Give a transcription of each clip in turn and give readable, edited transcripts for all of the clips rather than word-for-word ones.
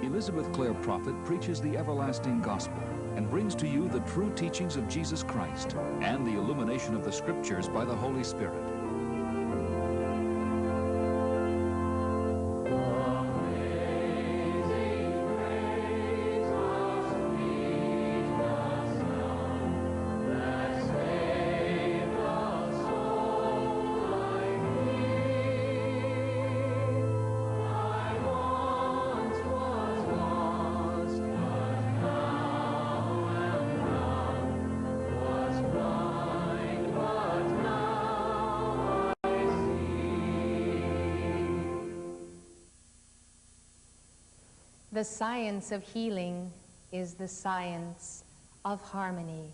Elizabeth Clare Prophet preaches the everlasting gospel and brings to you the true teachings of Jesus Christ and the illumination of the Scriptures by the Holy Spirit. The science of healing is the science of harmony.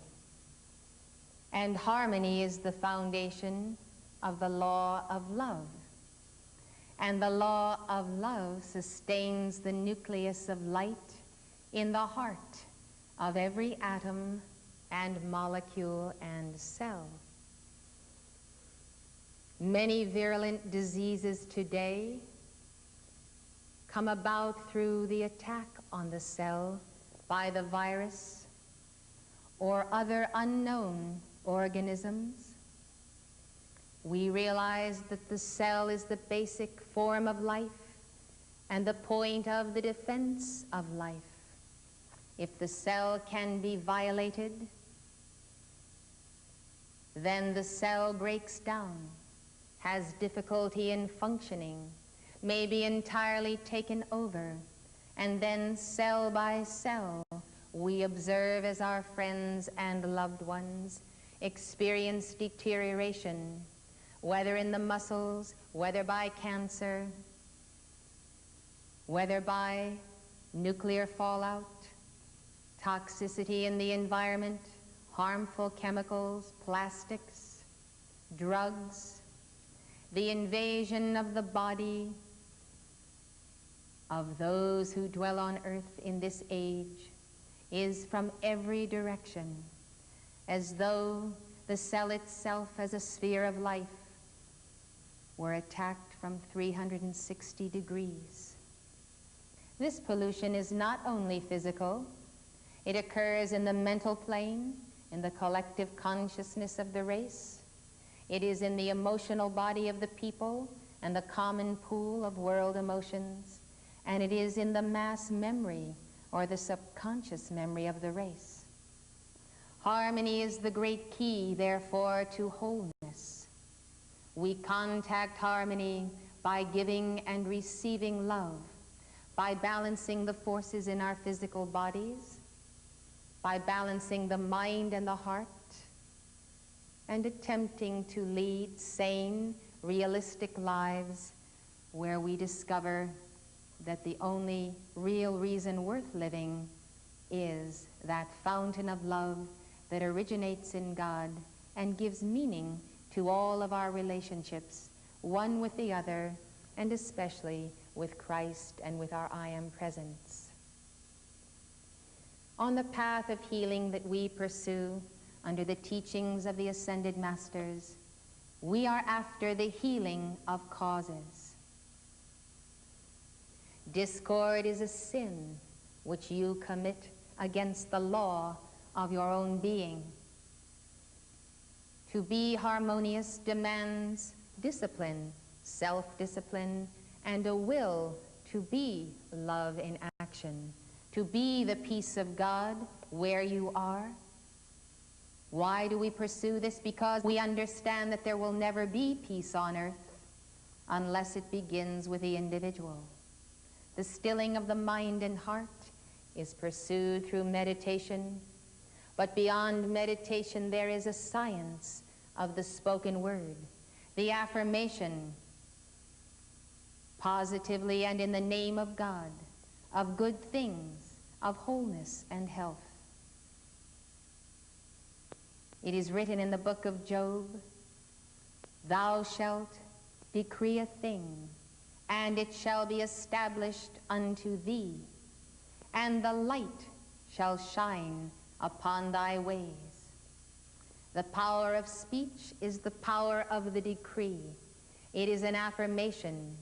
And harmony is the foundation of the law of love. And the law of love sustains the nucleus of light in the heart of every atom and molecule and cell. Many virulent diseases today come about through the attack on the cell by the virus or other unknown organisms. We realize that the cell is the basic form of life and the point of the defense of life. If the cell can be violated, then the cell breaks down, has difficulty in functioning, may be entirely taken over, and then cell by cell we observe as our friends and loved ones experience deterioration, whether in the muscles, whether by cancer, whether by nuclear fallout, toxicity in the environment, harmful chemicals, plastics, drugs, the invasion of the body of those who dwell on earth in this age is from every direction, as though the cell itself as a sphere of life were attacked from 360 degrees. This pollution is not only physical, it occurs in the mental plane, in the collective consciousness of the race. It is in the emotional body of the people and the common pool of world emotions. And it is in the mass memory or the subconscious memory of the race. Harmony is the great key, therefore, to wholeness. We contact harmony by giving and receiving love, by balancing the forces in our physical bodies, by balancing the mind and the heart, and attempting to lead sane, realistic lives where we discover that the only real reason worth living is that fountain of love that originates in God and gives meaning to all of our relationships, one with the other, and especially with Christ and with our I Am presence. On the path of healing that we pursue under the teachings of the Ascended Masters, we are after the healing of causes. Discord is a sin which you commit against the law of your own being. To be harmonious demands discipline, self-discipline, and a will to be love in action, to be the peace of God where you are. Why do we pursue this? Because we understand that there will never be peace on earth unless it begins with the individual. The stilling of the mind and heart is pursued through meditation, but beyond meditation there is a science of the spoken word, the affirmation, positively and in the name of God, of good things, of wholeness and health. It is written in the book of Job, "Thou shalt decree a thing, and it shall be established unto thee, and the light shall shine upon thy ways." The power of speech is the power of the decree. It is an affirmation.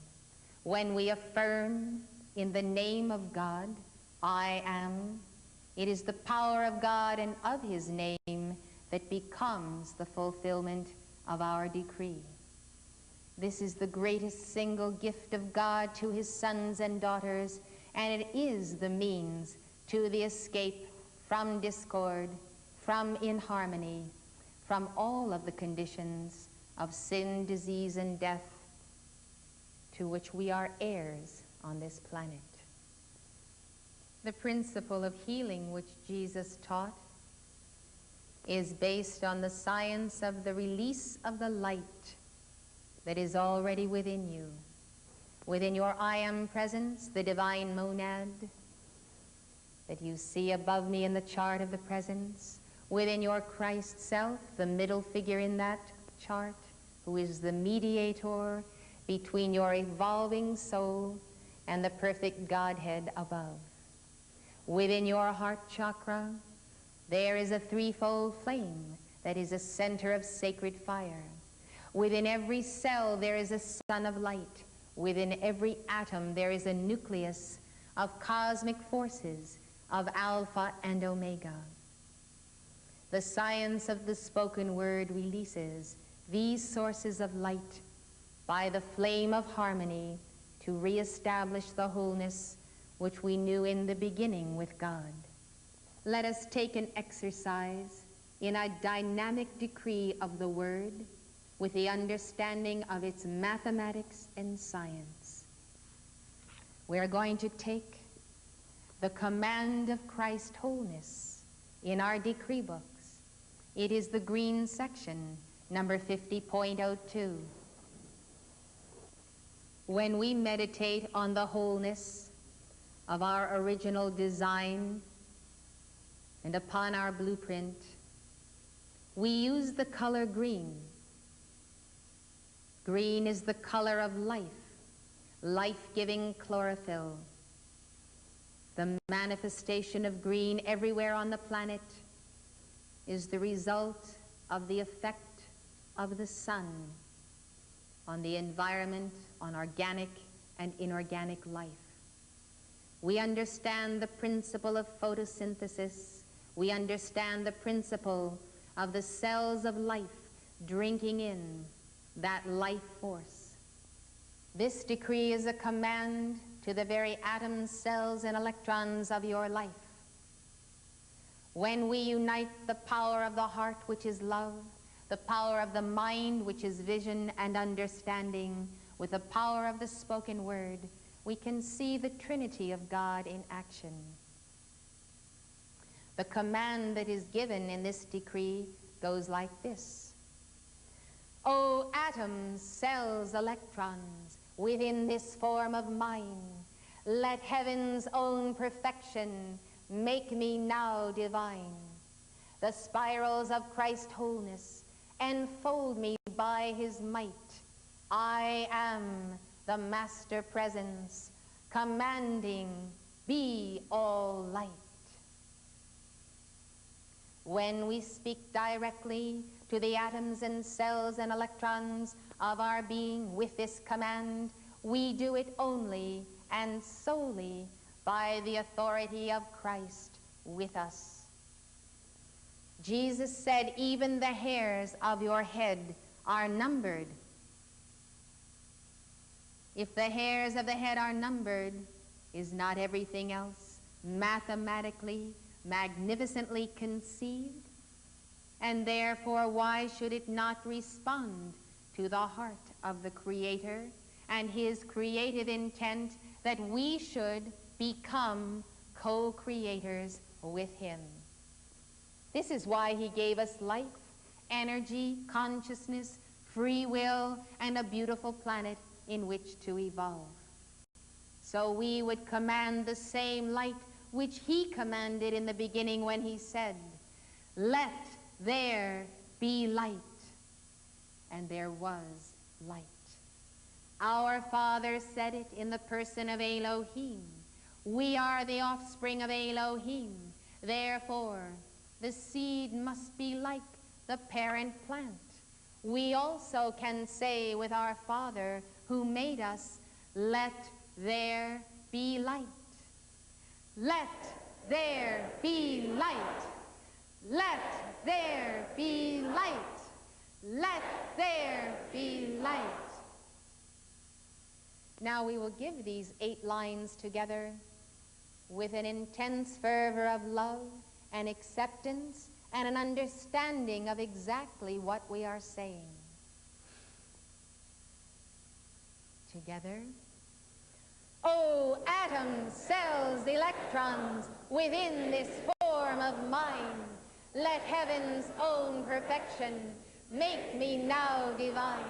When we affirm, in the name of God, I am. It is the power of God and of his name that becomes the fulfillment of our decree. This is the greatest single gift of God to his sons and daughters, and it is the means to the escape from discord, from inharmony, from all of the conditions of sin, disease, and death to which we are heirs on this planet. The principle of healing which Jesus taught is based on the science of the release of the light that is already within you, within your I am presence, the divine monad that you see above me in the chart of the presence, within your Christ self, the middle figure in that chart, who is the mediator between your evolving soul and the perfect Godhead above. Within your heart chakra, there is a threefold flame that is a center of sacred fire. Within every cell, there is a sun of light. Within every atom, there is a nucleus of cosmic forces of Alpha and Omega. The science of the spoken word releases these sources of light by the flame of harmony to reestablish the wholeness which we knew in the beginning with God. Let us take an exercise in a dynamic decree of the word with the understanding of its mathematics and science. We are going to take the command of Christ wholeness in our decree books. It is the green section, number 50.02. When we meditate on the wholeness of our original design and upon our blueprint, we use the color green. Green is the color of life, life-giving chlorophyll. The manifestation of green everywhere on the planet is the result of the effect of the sun on the environment, on organic and inorganic life. We understand the principle of photosynthesis. We understand the principle of the cells of life drinking in that life force. This decree is a command to the very atoms, cells, and electrons of your life. When we unite the power of the heart, which is love, the power of the mind, which is vision and understanding, with the power of the spoken word, we can see the Trinity of God in action. The command that is given in this decree goes like this. O atoms, cells, electrons, within this form of mine, let heaven's own perfection make me now divine. The spirals of Christ's wholeness enfold me by his might. I am the master presence, commanding, be all light. When we speak directly to the atoms and cells and electrons of our being with this command, we do it only and solely by the authority of Christ with us. Jesus said, even the hairs of your head are numbered. If the hairs of the head are numbered, is not everything else mathematically, magnificently conceived? And therefore, why should it not respond to the heart of the Creator and his creative intent that we should become co-creators with him? This is why he gave us life, energy, consciousness, free will, and a beautiful planet in which to evolve. So we would command the same light which he commanded in the beginning when he said, let there be light. And there was light. Our Father said it in the person of Elohim. We are the offspring of Elohim. Therefore, the seed must be like the parent plant. We also can say with our Father who made us, let there be light. Let there be light. Let there be light. Let there be light. Now we will give these 8 lines together with an intense fervor of love and acceptance and an understanding of exactly what we are saying. Together. Oh, atoms, cells, electrons, within this form of mine, let heaven's own perfection make me now divine.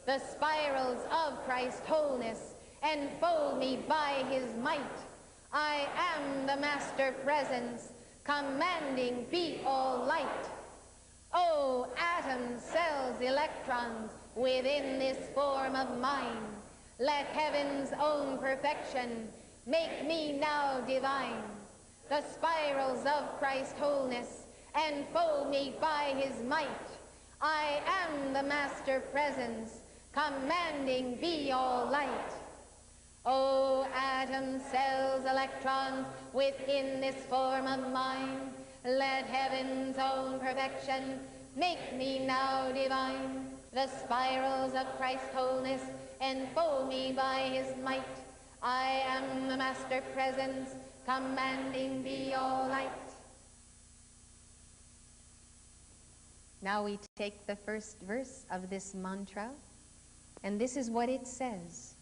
The spirals of Christ's wholeness enfold me by his might. I am the master presence, commanding be all light. Oh, atoms, cells, electrons, within this form of mine, let heaven's own perfection make me now divine. The spirals of Christ's wholeness enfold me by his might. I am the master presence, commanding be all light. Oh, atoms, cells, electrons, within this form of mine, let heaven's own perfection make me now divine. The spirals of Christ's wholeness enfold me by his might. I am the master presence, commanding be all light. Now we take the first verse of this mantra, and this is what it says.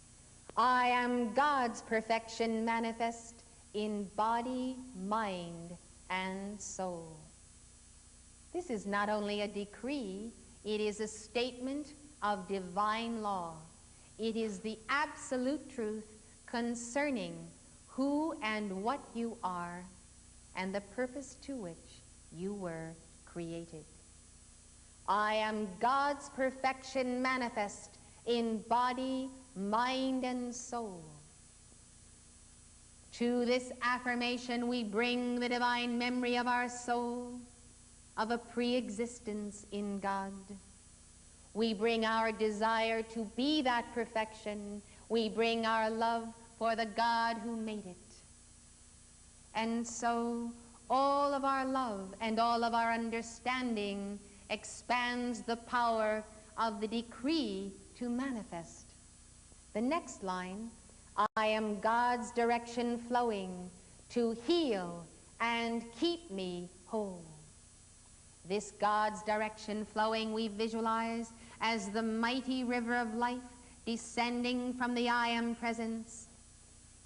I am God's perfection manifest in body, mind, and soul. This is not only a decree, it is a statement of divine law. It is the absolute truth concerning who and what you are and the purpose to which you were created. I am God's perfection manifest in body, mind, and soul. To this affirmation we bring the divine memory of our soul, of a pre-existence in God. We bring our desire to be that perfection. We bring our love for the God who made it. And so all of our love and all of our understanding expands the power of the decree to manifest. The next line, I am God's direction flowing to heal and keep me whole. This God's direction flowing we visualize as the mighty river of life descending from the I Am presence,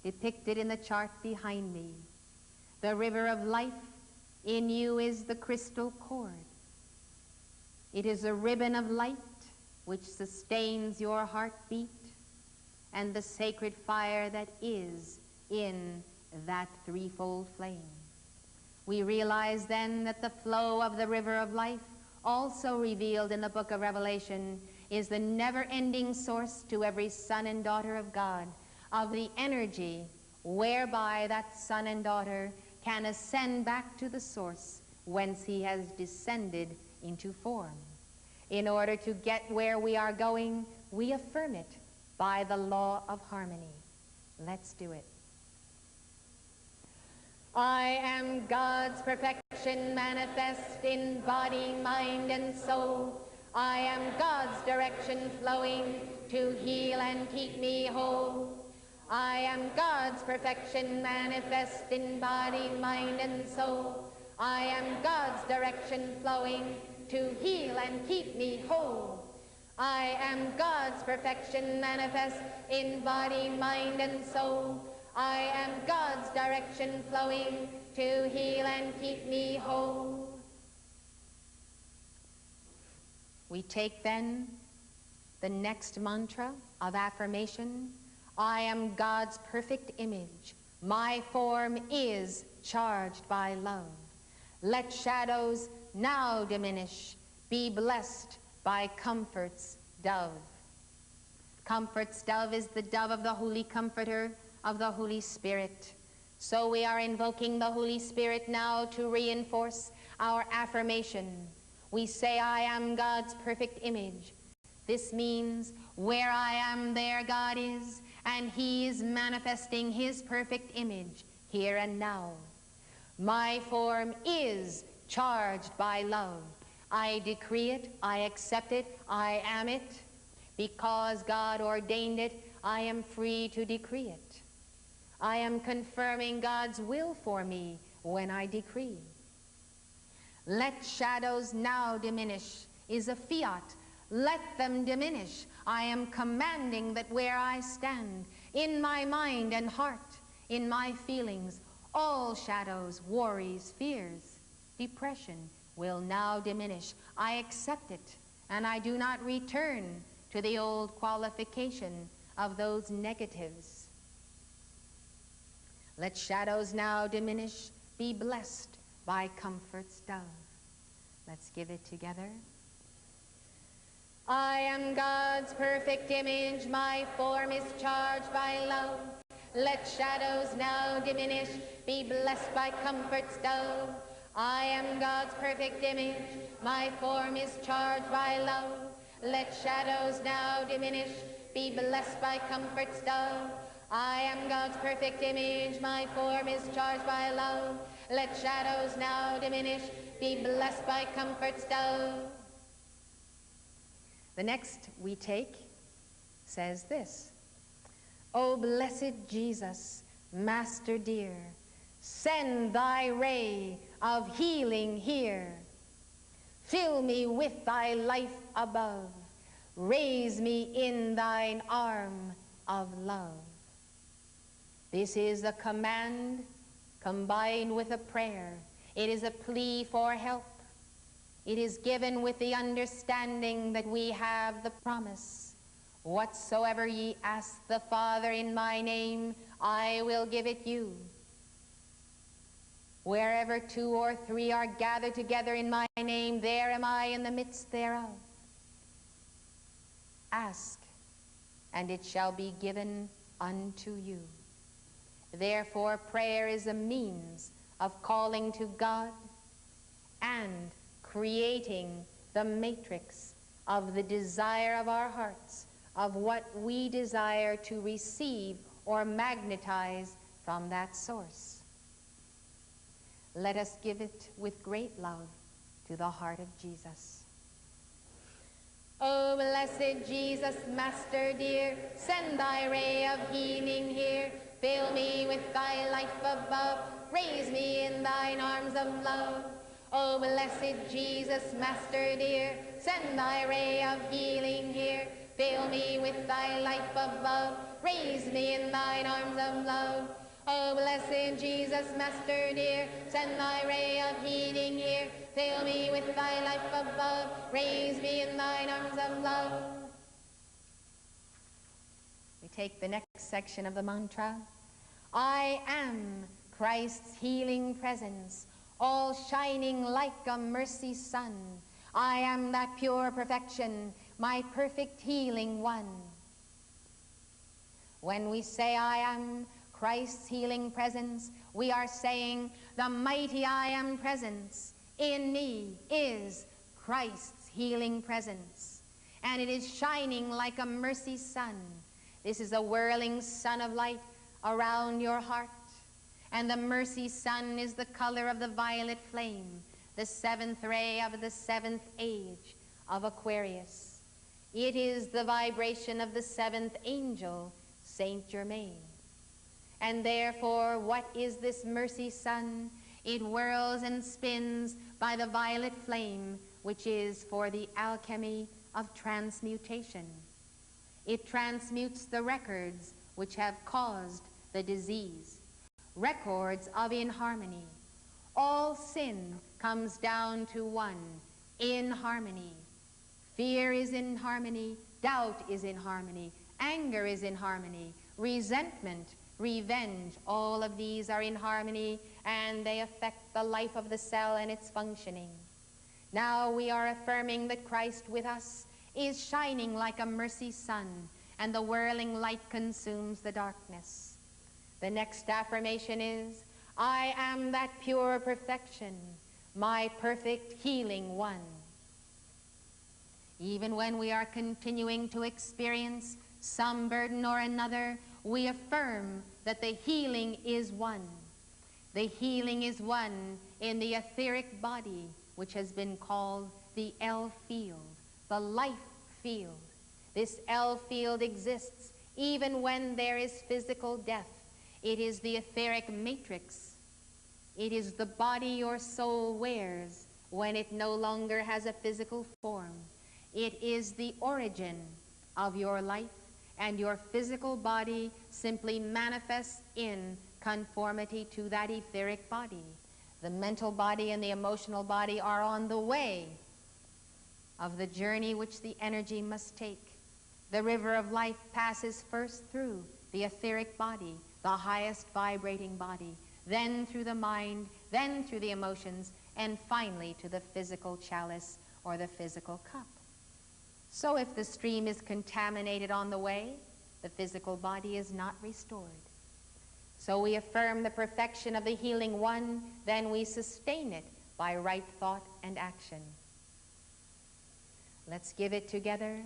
depicted in the chart behind me. The river of life in you is the crystal cord. It is a ribbon of light which sustains your heartbeat and the sacred fire that is in that threefold flame. We realize then that the flow of the river of life, also revealed in the book of Revelation, is the never-ending source to every son and daughter of God, of the energy whereby that son and daughter can ascend back to the source whence he has descended into form. In order to get where we are going, we affirm it by the law of harmony. Let's do it. I am God's perfection manifest in body, mind, and soul. I am God's direction flowing to heal and keep me whole. I am God's perfection manifest in body, mind, and soul. I am God's direction flowing to heal and keep me whole. I am God's perfection manifest in body, mind, and soul. I am God's direction flowing to heal and keep me whole. We take then the next mantra of affirmation. I am God's perfect image. My form is charged by love. Let shadows now diminish. Be blessed by Comfort's dove. Comfort's dove is the dove of the Holy Comforter, of the Holy Spirit. So we are invoking the Holy Spirit now to reinforce our affirmation. We say, I am God's perfect image. This means where I am, there God is, and he is manifesting his perfect image here and now. My form is charged by love. I decree it, I accept it, I am it. Because God ordained it, I am free to decree it. I am confirming God's will for me when I decree. Let shadows now diminish is a fiat. Let them diminish. I am commanding that where I stand, in my mind and heart, in my feelings, all shadows, worries, fears, depression will now diminish. I accept it, and I do not return to the old qualification of those negatives. Let shadows now diminish, be blessed by comfort's dove. Let's give it together. I am God's perfect image, my form is charged by love. Let shadows now diminish, be blessed by comfort's dove. I am God's perfect image, my form is charged by love. Let shadows now diminish, be blessed by comfort's dove. I am God's perfect image, my form is charged by love. Let shadows now diminish, be blessed by comfort's dove. The next we take says this: O blessed Jesus, Master dear, send thy ray of healing here. Fill me with thy life above. Raise me in thine arm of love. This is a command combined with a prayer. It is a plea for help. It is given with the understanding that we have the promise. Whatsoever ye ask the Father in my name, I will give it you. Wherever 2 or 3 are gathered together in my name, there am I in the midst thereof. Ask, and it shall be given unto you. Therefore, prayer is a means of calling to God and creating the matrix of the desire of our hearts, of what we desire to receive or magnetize from that source. Let us give it with great love to the heart of Jesus. O blessed Jesus, Master dear, send thy ray of healing here. Fill me with thy life above. Raise me in thine arms of love. O blessed Jesus, Master dear, send thy ray of healing here. Fill me with thy life above. Raise me in thine arms of love. O blessed Jesus, Master dear, send thy ray of healing here. Fill me with thy life above. Raise me in thine arms of love. We take the next section of the mantra. I am Christ's healing presence, all shining like a mercy sun. I am that pure perfection, my perfect healing one. When we say I am Christ's healing presence, we are saying the mighty I am presence in me is Christ's healing presence, and it is shining like a mercy sun. This is a whirling sun of light around your heart, and the mercy sun is the color of the violet flame, the 7th ray of the 7th age of Aquarius. It is the vibration of the 7th angel, Saint Germain. And therefore, what is this mercy sun? It whirls and spins by the violet flame, which is for the alchemy of transmutation. It transmutes the records which have caused the disease, records of inharmony. All sin comes down to one, inharmony. Fear is in harmony, doubt is in harmony, anger is in harmony, resentment, revenge, all of these are in harmony, and they affect the life of the cell and its functioning. Now we are affirming that Christ with us is shining like a mercy sun, and the whirling light consumes the darkness. The next affirmation is, I am that pure perfection, my perfect healing one. Even when we are continuing to experience some burden or another, we affirm that the healing is one. The healing is one in the etheric body, which has been called the L field, the life field. This L field exists even when there is physical death. It is the etheric matrix. It is the body your soul wears when it no longer has a physical form. It is the origin of your life, and your physical body simply manifests in conformity to that etheric body. The mental body and the emotional body are on the way of the journey which the energy must take. The river of life passes first through the etheric body, the highest vibrating body, then through the mind, then through the emotions, and finally to the physical chalice or the physical cup. So if the stream is contaminated on the way, the physical body is not restored. So we affirm the perfection of the healing one, then we sustain it by right thought and action. Let's give it together.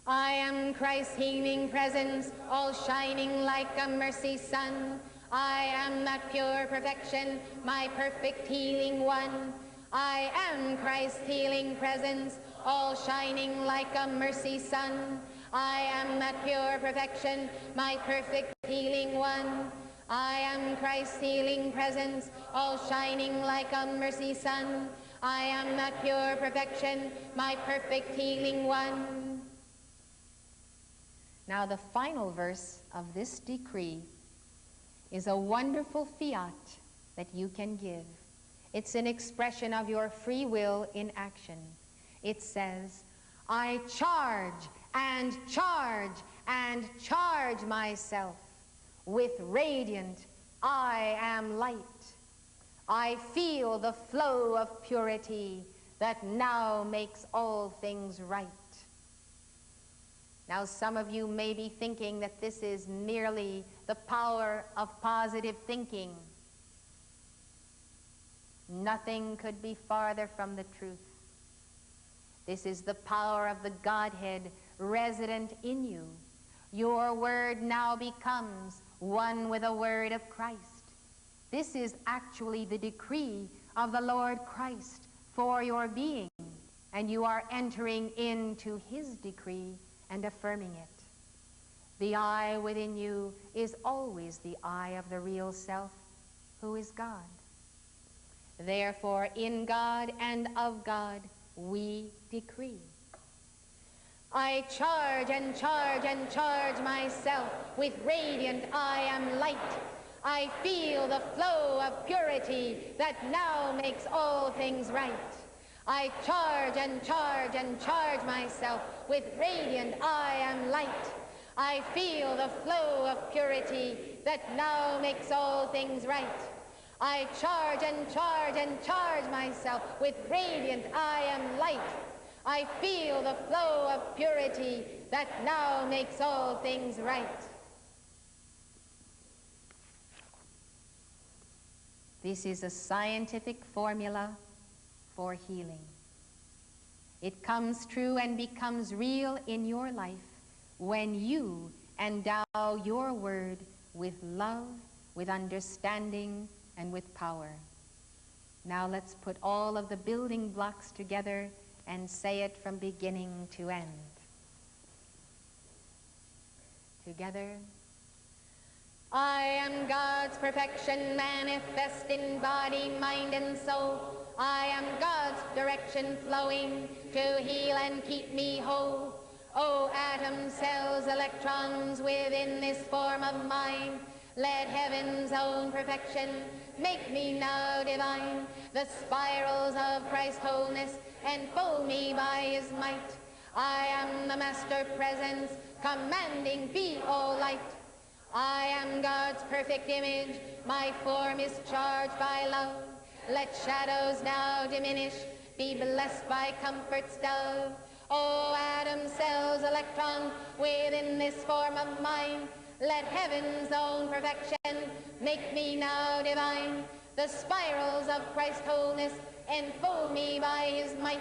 I am Christ's healing presence, all shining like a mercy sun. I am that pure perfection, my perfect healing one. I am Christ's healing presence, all shining like a mercy sun. I am that pure perfection, my perfect healing one. I am Christ's healing presence, all shining like a mercy sun. I am that pure perfection, my perfect healing one. Now the final verse of this decree is a wonderful fiat that you can give. It's an expression of your free will in action. It says, I charge and charge and charge myself with radiant I am light. I feel the flow of purity that now makes all things right. Now some of you may be thinking that this is merely the power of positive thinking. Nothing could be farther from the truth. This is the power of the Godhead resident in you. Your word now becomes one with the word of Christ. This is actually the decree of the Lord Christ for your being, and you are entering into his decree and affirming it. The I within you is always the I of the real self, who is God. Therefore, in God and of God, we decree. I charge and charge and charge myself with radiant I am light. I feel the flow of purity that now makes all things right. I charge and charge and charge myself with radiant I am light. I feel the flow of purity that now makes all things right. I charge and charge and charge myself with radiant I am light. I feel the flow of purity that now makes all things right. This is a scientific formula for healing. It comes true and becomes real in your life when you endow your word with love, with understanding, and with power. Now let's put all of the building blocks together and say it from beginning to end. Together. I am God's perfection manifest in body, mind, and soul. I am God's direction flowing to heal and keep me whole. Oh, atoms, cells, electrons within this form of mine, let heaven's own perfection make me now divine. The spirals of Christ's wholeness enfold me by his might. I am the master presence commanding be all light. I am God's perfect image, my form is charged by love. Let shadows now diminish, be blessed by comfort's dove. Oh, atoms, cells, electrons within this form of mine, let heaven's own perfection make me now divine. The spirals of Christ's wholeness enfold me by his might.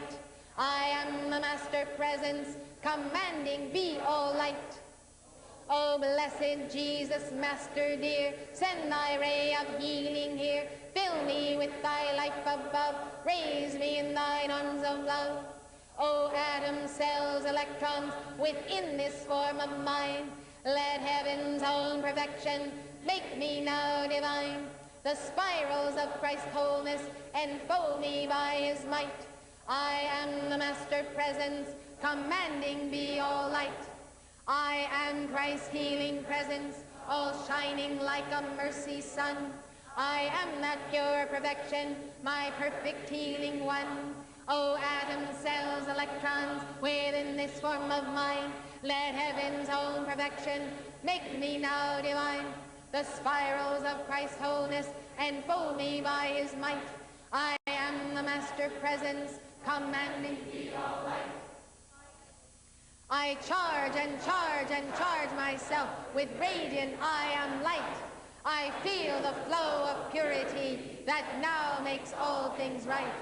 I am the master presence commanding be all light. Oh, O blessed Jesus, Master dear, send thy ray of healing here. Fill me with thy life above, raise me in thine arms of love. O atoms, cells, electrons, within this form of mine, let heaven's own perfection make me now divine. The spirals of Christ's wholeness enfold me by his might. I am the master presence, commanding be all light. I am Christ's healing presence, all shining like a mercy sun. I am that pure perfection, my perfect healing one. O atoms, cells, electrons, within this form of mine, let heaven's own perfection make me now divine. The spirals of Christ's wholeness enfold me by his might. I am the master presence, commanding be all light. I charge and charge and charge myself with radiant I am light. I feel the flow of purity that now makes all things right.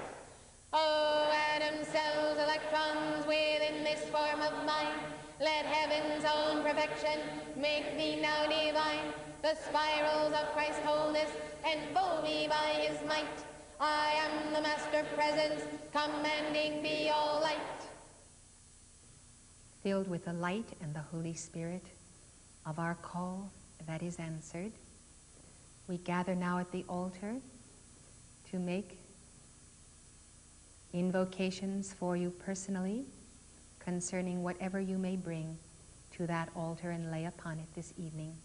Oh, atoms, cells, electrons, within this form of mine, let heaven's own perfection make me now divine. The spirals of Christ's wholeness enfold me by his might. I am the master presence, commanding be all light. Filled with the light and the Holy Spirit of our call that is answered, we gather now at the altar to make invocations for you personally concerning whatever you may bring to that altar and lay upon it this evening.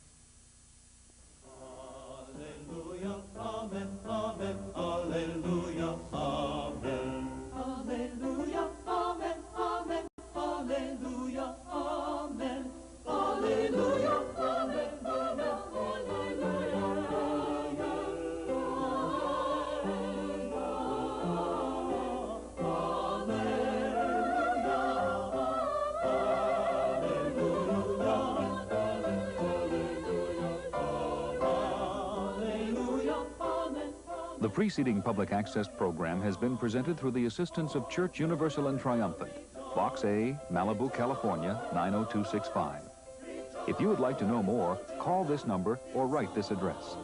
Alleluia, amen, amen, alleluia, amen. Alleluia, amen, amen, alleluia, amen. Alleluia, amen, amen, The preceding public access program has been presented through the assistance of Church Universal and Triumphant, Box A, Malibu, California, 90265. If you would like to know more, call this number or write this address.